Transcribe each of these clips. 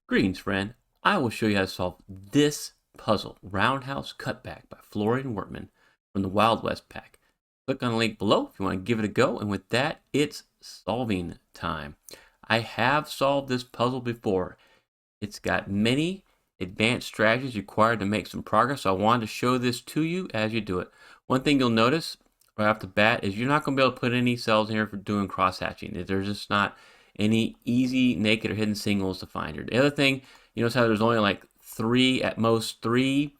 Greetings, friend. I will show you how to solve this puzzle, Roundhouse Cutback by Florian Wortman from the Wild West pack. Click on the link below if you want to give it a go, and with that, it's solving time. I have solved this puzzle before. It's got many advanced strategies required to make some progress, so I wanted to show this to you as you do it. One thing you'll notice right off the bat is you're not going to be able to put any cells in here for doing cross-hatching. There's just not any easy naked or hidden singles to find here. The other thing, you notice how there's only like at most three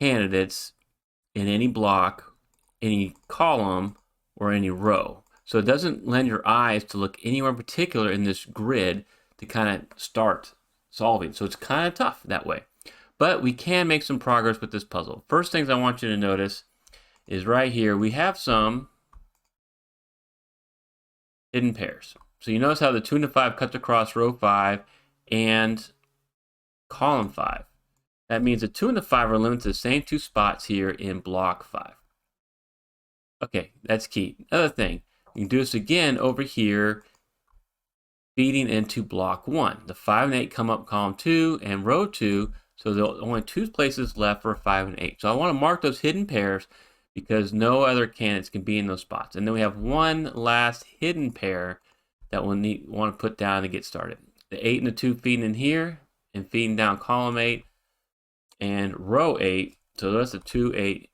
candidates in any block, any column, or any row. So it doesn't lend your eyes to look anywhere in particular in this grid to kind of start solving. So it's kind of tough that way. But we can make some progress with this puzzle. First things I want you to notice is right here, we have some hidden pairs. So you notice how the 2 and the 5 cuts across row 5 and column 5. That means the 2 and the 5 are limited to the same two spots here in block 5. Okay, that's key. Another thing, you can do this again over here, feeding into block 1. The 5 and 8 come up column 2 and row 2, so there are only 2 places left for 5 and 8. So I want to mark those hidden pairs because no other candidates can be in those spots. And then we have one last hidden pair that we'll want to put down to get started. The 8 and the 2 feeding in here and feeding down column 8 and row 8. So that's the 2, 8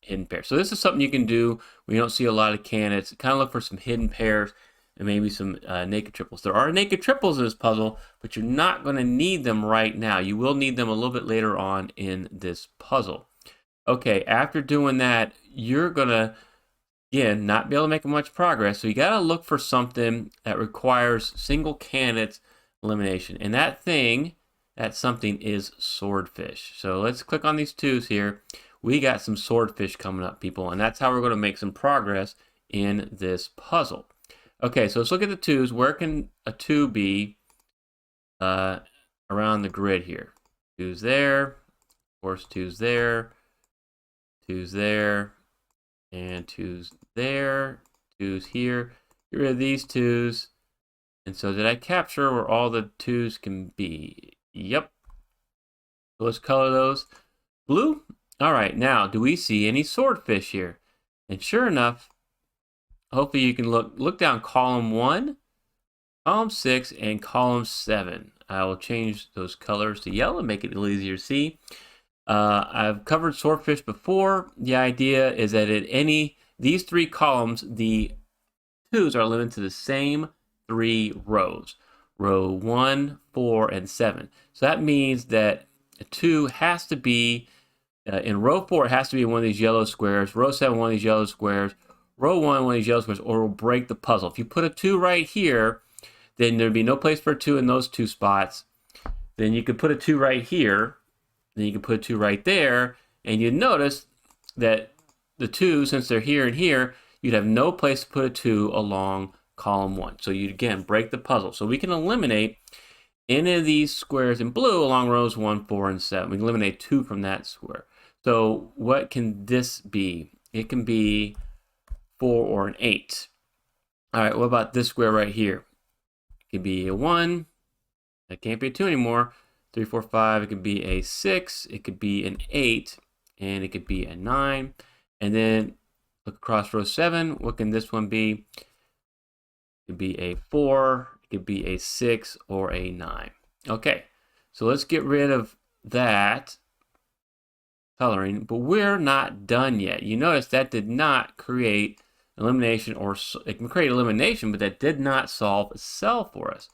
hidden pair. So this is something you can do when you don't see a lot of candidates. Kind of look for some hidden pairs and maybe some naked triples. There are naked triples in this puzzle, but you're not going to need them right now. You will need them a little bit later on in this puzzle. Okay, after doing that, you're going to, again, not be able to make much progress. So you got to look for something that requires single candidates elimination. And that something is Swordfish. So let's click on these 2s here. We got some Swordfish coming up, people, and that's how we're going to make some progress in this puzzle. Okay, so let's look at the 2s. Where can a 2 be around the grid here? 2's there, of course 2's there, 2's there, and 2's there, 2's here. Get rid of these 2's. And so did I capture where all the 2's can be? Yep. So let's color those blue. All right, now do we see any Swordfish here? And sure enough, hopefully you can look down column 1, column 6, and column 7. I will change those colors to yellow and make it a little easier to see. I've covered Swordfish before. The idea is that at these 3 columns, the 2's are limited to the same 3 rows. Row 1, 4, and 7. So that means that a 2 has to be, in row 4, it has to be one of these yellow squares. Row 7, one of these yellow squares. Row 1, one of these yellow squares, or we'll break the puzzle. If you put a 2 right here, then there'd be no place for a 2 in those 2 spots. Then you could put a 2 right here. Then you can put a 2 right there, and you'd notice that the 2, since they're here and here, you'd have no place to put a 2 along column 1. So you'd again break the puzzle. So we can eliminate any of these squares in blue along rows 1, 4, and 7. We can eliminate 2 from that square. So what can this be? It can be 4 or an 8. All right, what about this square right here? It could be a 1. That can't be a 2 anymore. 3, 4, 5. It could be a 6. It could be an 8. And it could be a 9. And then look across row 7. What can this one be? It could be a 4. It could be a 6 or a 9. Okay, so let's get rid of that coloring. But we're not done yet. You notice that did not create elimination, or it can create elimination, but that did not solve a cell for us.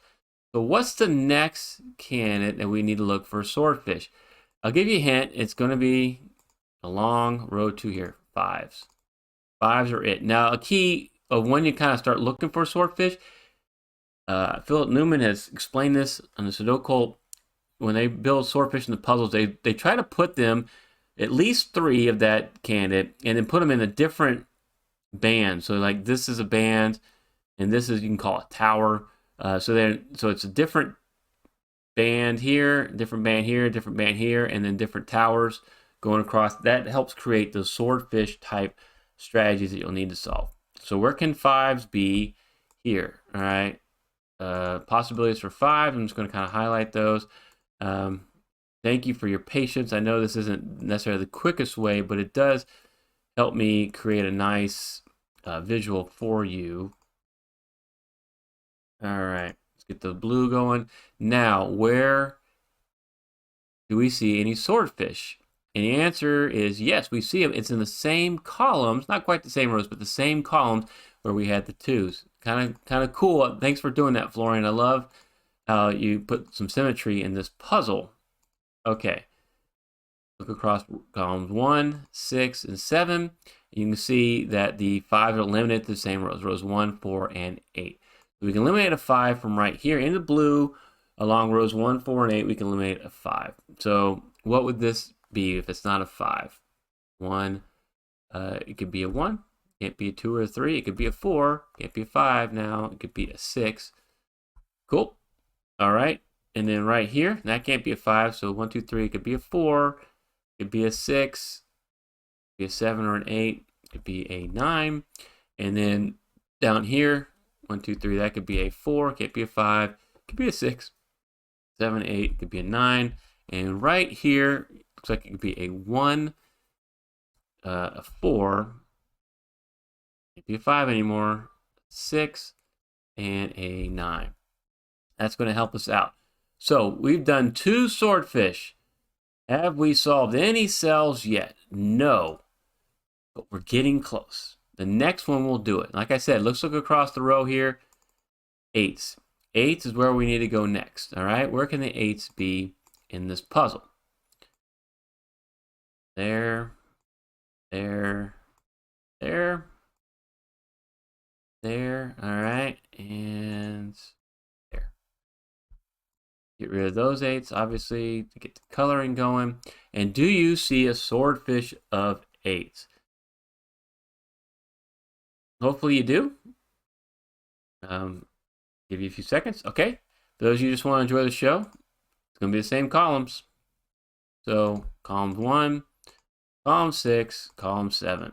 So what's the next candidate that we need to look for Swordfish? I'll give you a hint. It's going to be along row 2 here, 5's. 5's are it. Now, a key of when you kind of start looking for Swordfish, Philip Newman has explained this on the Sudoku. When they build Swordfish in the puzzles, they try to put them, at least 3 of that candidate, and then put them in a different band. So like this is a band, and this is, you can call it tower. So it's a different band here, different band here, different band here, and then different towers going across. That helps create the Swordfish type strategies that you'll need to solve. So where can 5's be? Here, all right. possibilities for 5. I'm just going to kind of highlight those. Thank you for your patience. I know this isn't necessarily the quickest way, but it does help me create a nice visual for you. All right, let's get the blue going. Now, where do we see any swordfish? And the answer is yes, we see them. It's in the same columns, not quite the same rows, but the same columns where we had the 2s. Kind of cool. Thanks for doing that, Florian. I love how you put some symmetry in this puzzle. Okay. Look across columns 1, 6, and 7. You can see that the 5 are eliminated to the same rows, rows 1, 4, and 8. So we can eliminate a 5 from right here in the blue along rows 1, 4, and 8. We can eliminate a 5. So what would this be if it's not a 5? 1, it could be a 1. It can't be a 2 or a 3. It could be a 4. It can't be a 5 now. It could be a 6. Cool. All right. And then right here, that can't be a 5. So 1, 2, 3, it could be a 4. It could be a 6. It could be a 7 or an 8. It could be a 9. And then down here, 1, 2, 3, that could be a 4. It can't be a 5. It could be a 6. 7, 8, it could be a 9. And right here, looks like it could be a 1, a 4. Can't be a 5 anymore. 6, and a 9. That's going to help us out. So we've done 2 swordfish. Have we solved any cells yet? No, but we're getting close. The next one will do it. Like I said, let's look across the row here. 8s. 8s is where we need to go next. All right, where can the 8s be in this puzzle? There, there, there, there. All right, and there. Get rid of those 8s, obviously, to get the coloring going. And do you see a swordfish of 8s? Hopefully you do. Give you a few seconds. Okay. For those of you who just want to enjoy the show, it's going to be the same columns. So column 1, column 6, column 7.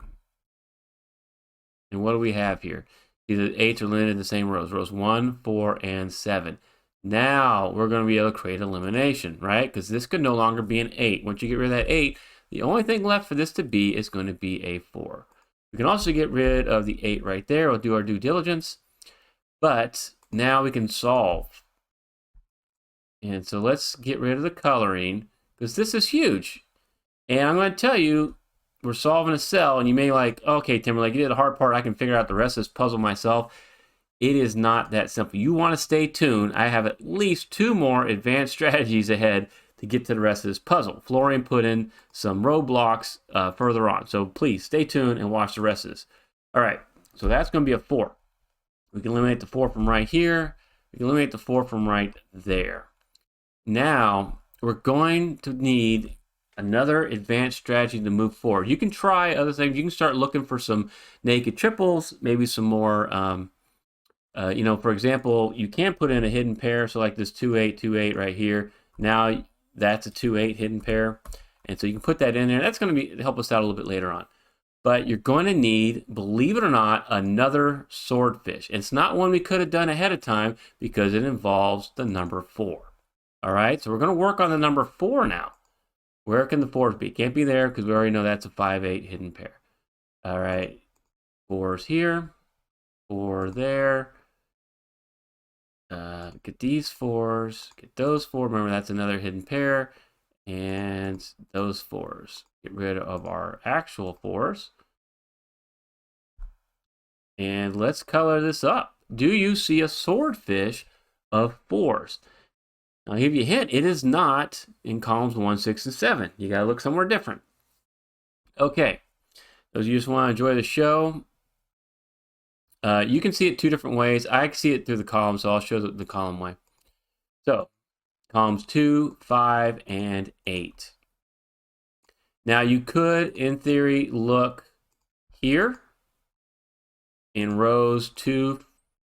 And what do we have here? See, the 8s are eliminated in the same rows. Rows 1, 4, and 7. Now we're going to be able to create elimination, right? Because this could no longer be an 8. Once you get rid of that 8, the only thing left for this to be is going to be a 4. We can also get rid of the 8 right there. We'll do our due diligence. But now we can solve. And so let's get rid of the coloring, because this is huge. And I'm going to tell you, we're solving a cell, and you may like, okay, Timberlake, you did the hard part. I can figure out the rest of this puzzle myself. It is not that simple. You want to stay tuned. I have at least 2 more advanced strategies ahead to get to the rest of this puzzle. Florian put in some roadblocks further on. So please stay tuned and watch the rest of this. All right, so that's going to be a 4. We can eliminate the 4 from right here. We can eliminate the 4 from right there. Now, we're going to need another advanced strategy to move forward. You can try other things. You can start looking for some naked triples, maybe some more, for example, you can put in a hidden pair. So like this 2, 8, 2, 8 right here. Now that's a 2, 8 hidden pair. And so you can put that in there. That's going to help us out a little bit later on. But you're going to need, believe it or not, another swordfish. It's not one we could have done ahead of time because it involves the number 4. All right, so we're going to work on the number 4 now. Where can the 4s be? Can't be there because we already know that's a 5, 8 hidden pair. All right, 4's here, 4 there. Get these 4s, get those 4. Remember, that's another hidden pair. And those 4s. Get rid of our actual 4s. And let's color this up. Do you see a swordfish of 4s? I'll give you a hint. It is not in columns 1, 6, and 7. You got to look somewhere different. Okay. Those of you who just want to enjoy the show, you can see it 2 different ways. I can see it through the columns, so I'll show the column way. So, columns 2, 5, and 8. Now, you could, in theory, look here in rows 2,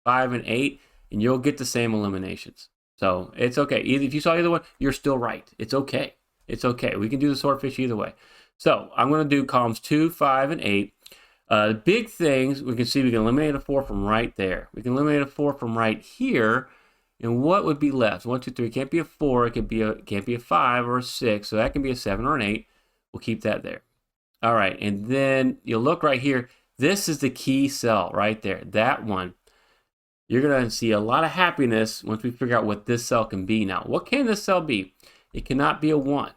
5, and 8, and you'll get the same eliminations. So it's okay. If you saw either one, you're still right. It's okay. It's okay. We can do the swordfish either way. So I'm going to do columns 2, 5, and 8. The big things, we can see we can eliminate a 4 from right there. We can eliminate a 4 from right here. And what would be left? 1, 2, 3. Can't be a 4. It can't be a 5 or a 6. So that can be a 7 or an 8. We'll keep that there. All right, and then you'll look right here. This is the key cell right there. That one. You're going to see a lot of happiness once we figure out what this cell can be now. What can this cell be? It cannot be a 1. It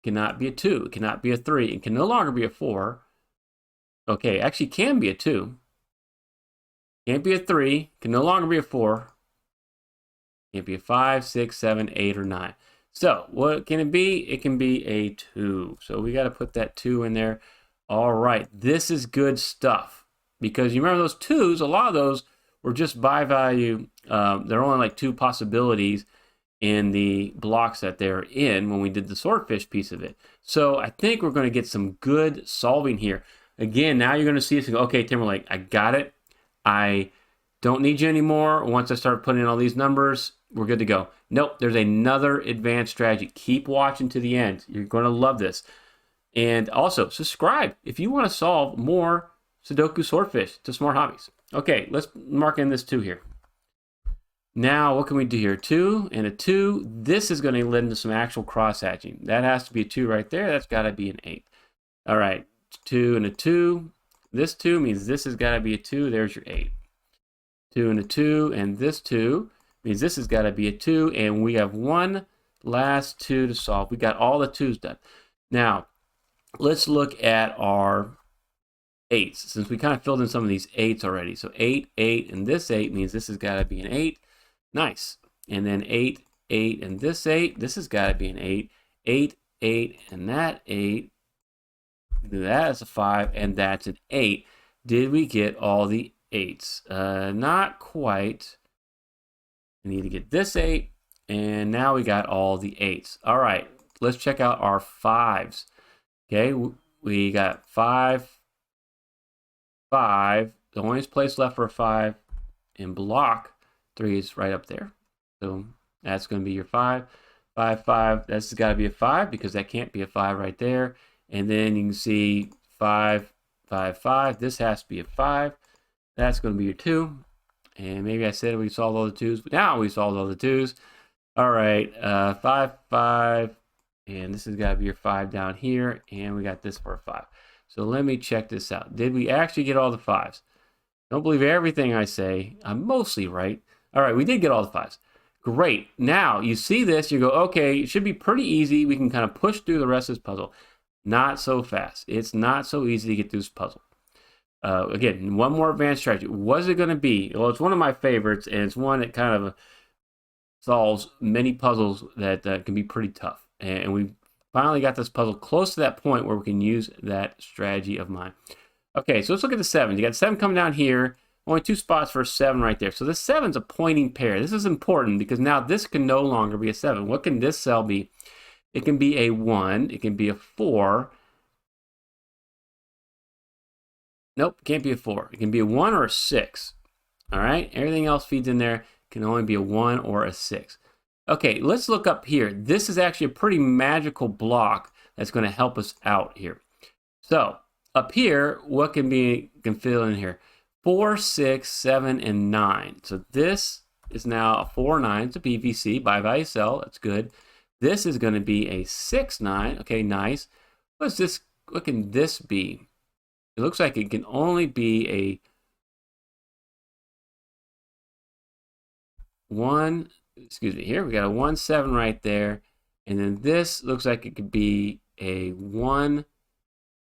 cannot be a 2. It cannot be a 3. It can no longer be a 4. Okay, actually can be a 2. Can't be a 3. Can no longer be a 4. Can't be a 5, 6, 7, 8, or 9. So what can it be? It can be a 2. So we got to put that 2 in there. All right, this is good stuff. Because you remember those 2s, a lot of those were just by value. There are only like 2 possibilities in the blocks that they're in when we did the swordfish piece of it. So I think we're going to get some good solving here. Again, now you're going to see us and go, okay, Timberlake, I got it. I don't need you anymore. Once I start putting in all these numbers, we're good to go. Nope, there's another advanced strategy. Keep watching to the end. You're going to love this. And also, subscribe if you want to solve more Sudoku Swordfish to Smart Hobbies. Okay, let's mark in this 2 here. Now, what can we do here? 2 and a 2. This is going to lead into some actual cross-hatching. That has to be a 2 right there. That's got to be an 8. All right, 2 and a 2. This 2 means this has got to be a 2. There's your 8. 2 and a 2, and this 2 means this has got to be a 2, and we have one last 2 to solve. We got all the 2's done. Now, let's look at our 8s, since we kind of filled in some of these 8s already. So 8, 8, and this 8 means this has got to be an 8. Nice. And then 8, 8, and this 8. This has got to be an 8. 8, 8, and that 8. That is a 5, and that's an 8. Did we get all the 8s? Not quite. We need to get this 8, and now we got all the 8s. All right, let's check out our 5s. Okay, we got 5, 5. The only place left for a 5 in block 3 is right up there. So that's going to be your 5. 5, 5. That's got to be a 5 because that can't be a 5 right there. And then you can see 5, 5, 5. This has to be a 5. That's going to be your 2. And maybe I said we solved all the 2's, but now we solved all the 2's. All right, 5, 5. And this has got to be your 5 down here. And we got this for a 5. So let me check this out. Did we actually get all the 5's? Don't believe everything I say. I'm mostly right. All right, we did get all the 5's. Great. Now, you see this, you go, okay, it should be pretty easy. We can kind of push through the rest of this puzzle. Not so fast. It's not so easy to get through this puzzle. Again, one more advanced strategy. What's it going to be? Well, it's one of my favorites, and it's one that kind of solves many puzzles that can be pretty tough. And we finally got this puzzle close to that point where we can use that strategy of mine. Okay, so let's look at the 7. You got 7 coming down here. Only 2 spots for a 7 right there. So the 7's a pointing pair. This is important because now this can no longer be a 7. What can this cell be? It can be a 1. It can be a 4. Nope, can't be a 4. It can be a 1 or a 6. All right, everything else feeds in there. Can only be a 1 or a 6. Okay, let's look up here. This is actually a pretty magical block that's going to help us out here. So up here, what can fill in here? 4, 6, 7, and 9. So this is now a 4, 9. It's a PVC, by value cell. That's good. This is going to be a 6, 9. Okay, nice. What's this? What can this be? It looks like it can only be a 1. Excuse me. Here we got a 1, 7 right there, and then this looks like it could be a 1,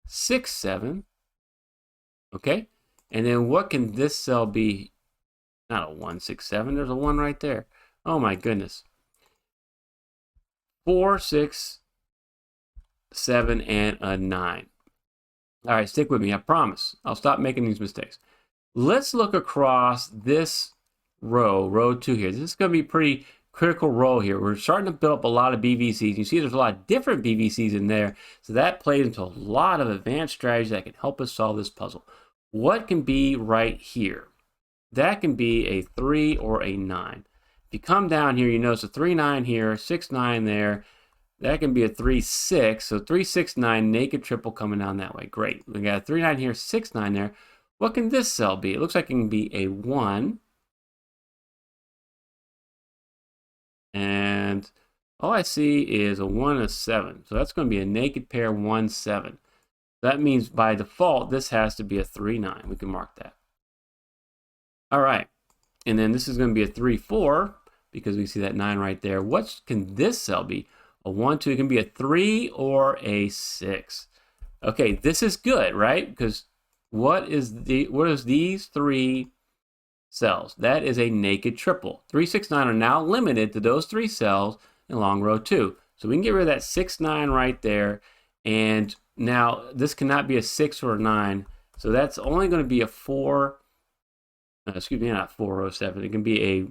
6, 7. Okay. And then what can this cell be? Not a 1, 6, 7. There's a 1 right there. Oh my goodness. 4, 6, 7, and a 9. All right, stick with me. I promise. I'll stop making these mistakes. Let's look across this row 2 here. This is going to be a pretty critical row here. We're starting to build up a lot of BVCs. You see there's a lot of different BVCs in there. So that plays into a lot of advanced strategies that can help us solve this puzzle. What can be right here? That can be a 3 or a 9. If you come down here, you notice a 3, 9 here, 6, 9 there. That can be a 3, 6. So 3, 6, 9, naked triple coming down that way. Great. We got a 3, 9 here, 6, 9 there. What can this cell be? It looks like it can be a 1. And all I see is a 1 and a 7. So that's going to be a naked pair 1, 7. That means by default, this has to be a 3, 9. We can mark that. All right. And then this is going to be a 3, 4 because we see that 9 right there. What can this cell be? A 1, 2. It can be a 3 or a 6. Okay, this is good, right? Because what is these 3 cells? That is a naked triple. 3, 6, 9 are now limited to those 3 cells in long row 2. So we can get rid of that 6, 9 right there. And now this cannot be a 6 or a 9. So that's only going to be a 4. Excuse me, not 4 or 7. It can be a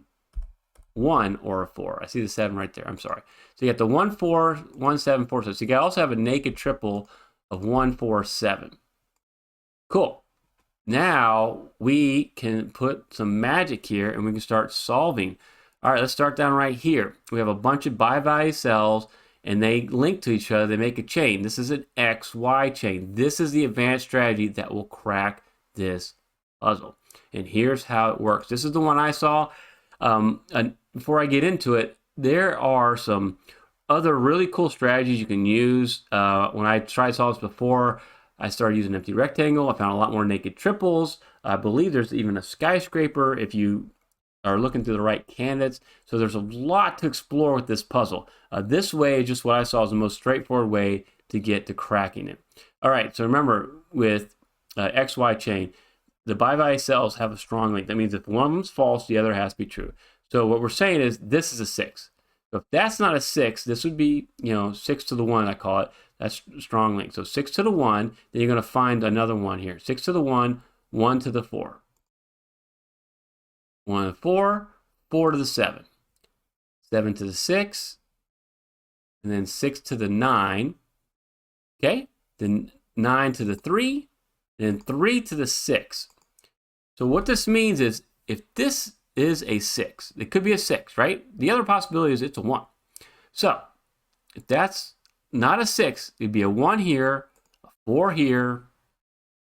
1 or a 4. I see the 7 right there. I'm sorry. So you got the 1, 4, 1, 7, 4, 7. So you can also have a naked triple of 1, 4, 7. Cool. Now we can put some magic here and we can start solving. All right, let's start down right here. We have a bunch of bi-value cells and they link to each other. They make a chain. This is an XY chain. This is the advanced strategy that will crack this puzzle. And here's how it works. This is the one I saw. And before I get into it, there are some other really cool strategies you can use. When I tried solve this before, I started using empty rectangle. I found a lot more naked triples. I believe there's even a skyscraper if you are looking through the right candidates. So there's a lot to explore with this puzzle. This way, just what I saw is the most straightforward way to get to cracking it. All right, so remember with XY chain, the bi-value cells have a strong link. That means if one of them is false, the other has to be true. So what we're saying is this is a 6. So if that's not a 6, this would be, 6 to the 1, I call it. That's a strong link. So 6 to the 1, then you're going to find another one here. 6 to the 1, 1 to the 4. 1 to the 4, 4 to the 7. 7 to the 6, and then 6 to the 9. Okay? Then 9 to the 3, and then 3 to the 6. So what this means is if this is a 6, it could be a 6, right? The other possibility is it's a 1. So if that's not a 6, it'd be a 1 here, a 4 here,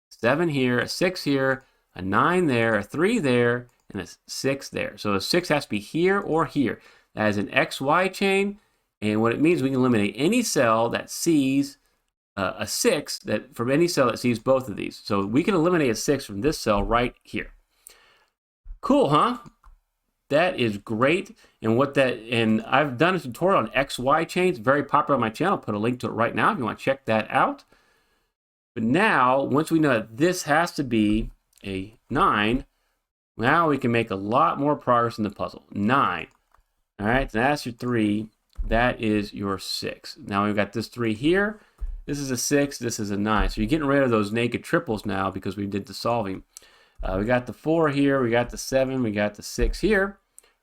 7 here, a 6 here, a 9 there, a 3 there, and a 6 there. So a 6 has to be here or here. That is an XY chain, and what it means, we can eliminate any cell that sees a 6 from any cell that sees both of these. So we can eliminate a 6 from this cell right here. Cool, huh? That is great. And I've done a tutorial on XY chains, very popular on my channel. I'll put a link to it right now if you want to check that out. But now, once we know that this has to be a 9, now we can make a lot more progress in the puzzle. 9. All right, so that's your 3. That is your 6. Now we've got this 3 here. This is a 6. This is a 9. So you're getting rid of those naked triples now because we did the solving. We got the 4 here. We got the 7. We got the 6 here.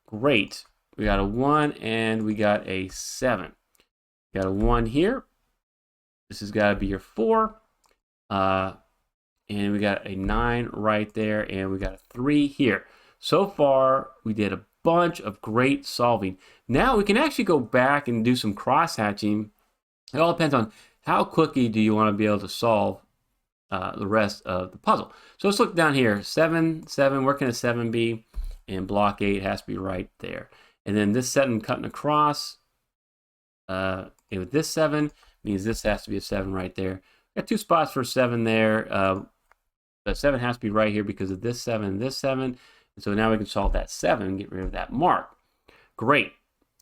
Great. We got a 1 and we got a 7. We got a 1 here. This has got to be your 4. And we got a 9 right there. And we got a 3 here. So far, we did a bunch of great solving. Now we can actually go back and do some cross-hatching. It all depends on how quickly do you want to be able to solve the rest of the puzzle. So let's look down here. 7, 7, where can a 7 be? And block 8 has to be right there. And then this 7 cutting across. And with this 7 means this has to be a 7 right there. Got 2 spots for 7 there. But 7 has to be right here because of this 7 and this 7. And so now we can solve that 7 and get rid of that mark. Great.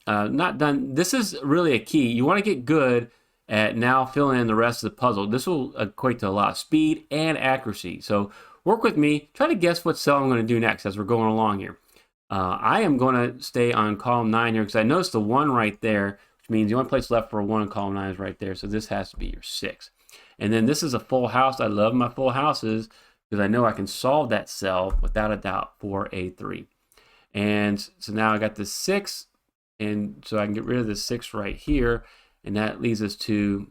Not done. This is really a key. You want to get good at now filling in the rest of the puzzle. This will equate to a lot of speed and accuracy. So work with me. Try to guess what cell I'm going to do next as we're going along here. I am going to stay on column 9 here because I noticed the 1 right there, which means the only place left for a 1 in column 9 is right there. So this has to be your 6. And then this is a full house. I love my full houses because I know I can solve that cell without a doubt for a 3. And so now I got this 6, and so I can get rid of this 6 right here. And that leads us to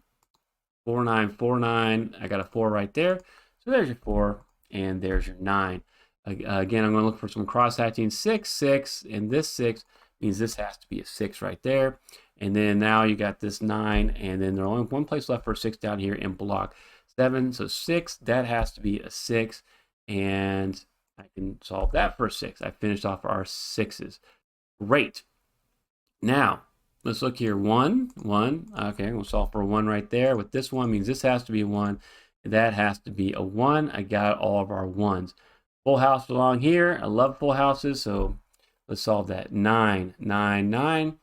4, 9, 4, 9. I got a 4 right there. So there's your 4, and there's your 9. Again, I'm going to look for some cross-hatching. 6, 6, and this 6 means this has to be a 6 right there. And then now you got this 9, and then there's only one place left for a 6 down here in block 7. So 6, that has to be a 6, and I can solve that for a 6. I finished off our 6s. Great. Now, let's look here. 1, 1. Okay, we'll solve for a 1 right there. With this one means this has to be a 1. That has to be a 1. I got all of our 1s. Full house along here. I love full houses, so let's solve that. 9, 9, 9.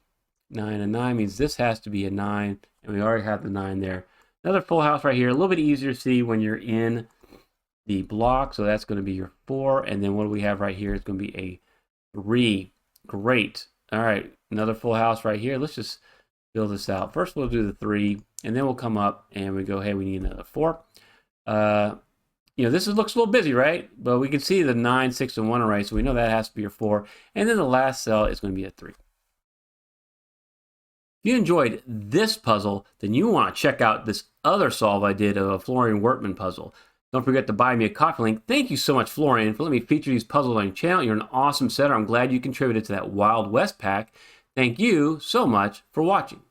9 and 9 means this has to be a 9, and we already have the 9 there. Another full house right here. A little bit easier to see when you're in the block, so that's going to be your 4. And then what do we have right here? It's going to be a 3. Great. All right, another full house right here. Let's just fill this out. First, we'll do the 3, and then we'll come up and we go, hey, we need another 4. This looks a little busy, right? But we can see the 9, 6, and 1 array, so we know that has to be your 4. And then the last cell is going to be a 3. If you enjoyed this puzzle, then you want to check out this other solve I did of a Florian Wortman puzzle. Don't forget to buy me a coffee link. Thank you so much, Florian, for letting me feature these puzzles on your channel. You're an awesome setter. I'm glad you contributed to that Wild West pack. Thank you so much for watching.